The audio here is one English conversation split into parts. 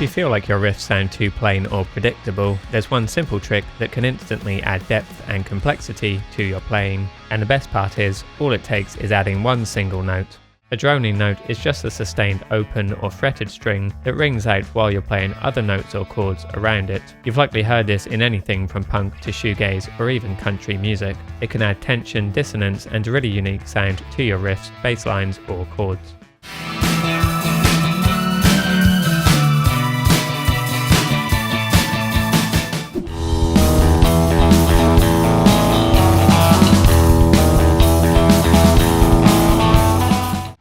If you feel like your riffs sound too plain or predictable, there's one simple trick that can instantly add depth and complexity to your playing. And the best part is, all it takes is adding one single note. A droning note is just a sustained open or fretted string that rings out while you're playing other notes or chords around it. You've likely heard this in anything from punk to shoegaze or even country music. It can add tension, dissonance and a really unique sound to your riffs, bass lines or chords.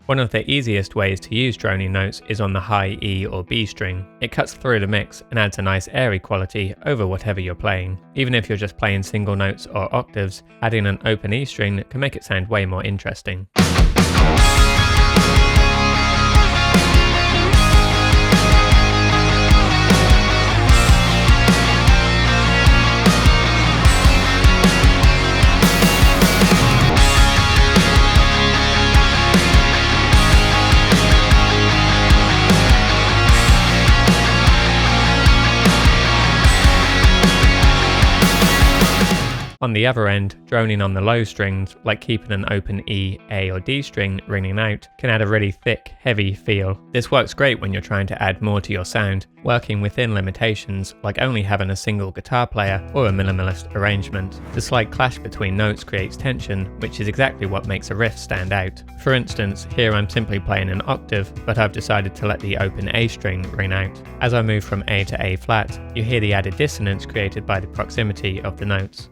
One of the easiest ways to use droning notes is on the high E or B string. It cuts through the mix and adds a nice airy quality over whatever you're playing. Even if you're just playing single notes or octaves, adding an open E string can make it sound way more interesting. On the other end, droning on the low strings, like keeping an open E, A or D string ringing out, can add a really thick, heavy feel. This works great when you're trying to add more to your sound, working within limitations like only having a single guitar player or a minimalist arrangement. The slight clash between notes creates tension, which is exactly what makes a riff stand out. For instance, here I'm simply playing an octave, but I've decided to let the open A string ring out. As I move from A to A flat, you hear the added dissonance created by the proximity of the notes.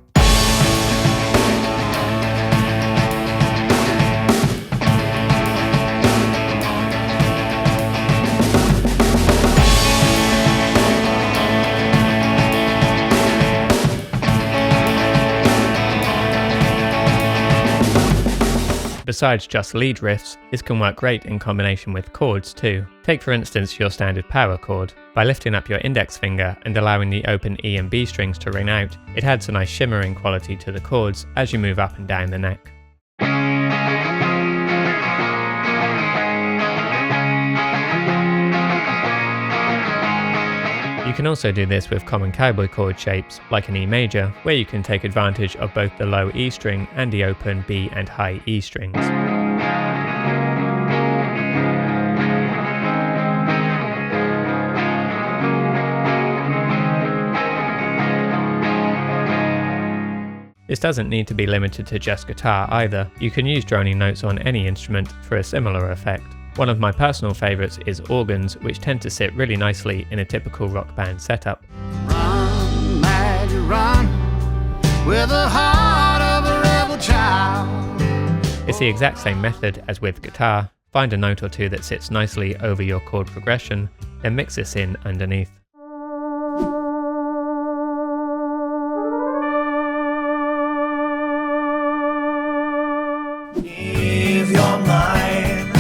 Besides just lead riffs, this can work great in combination with chords too. Take for instance your standard power chord. By lifting up your index finger and allowing the open E and B strings to ring out, it adds a nice shimmering quality to the chords as you move up and down the neck. You can also do this with common cowboy chord shapes, like an E major, where you can take advantage of both the low E string and the open B and high E strings. This doesn't need to be limited to just guitar either. You can use droning notes on any instrument for a similar effect. One of my personal favourites is organs, which tend to sit really nicely in a typical rock band setup. Run, Maggie, run, with the heart of a rebel child. It's the exact same method as with guitar. Find a note or two that sits nicely over your chord progression, then mix this in underneath. If you're mine,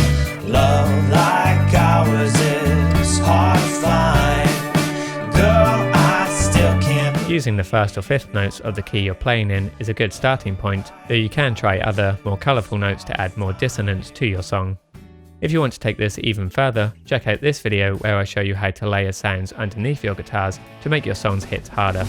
love like ours is hard to find. Girl, I still can't. Using the first or fifth notes of the key you're playing in is a good starting point, though you can try other, more colourful notes to add more dissonance to your song. If you want to take this even further, check out this video where I show you how to layer sounds underneath your guitars to make your songs hit harder.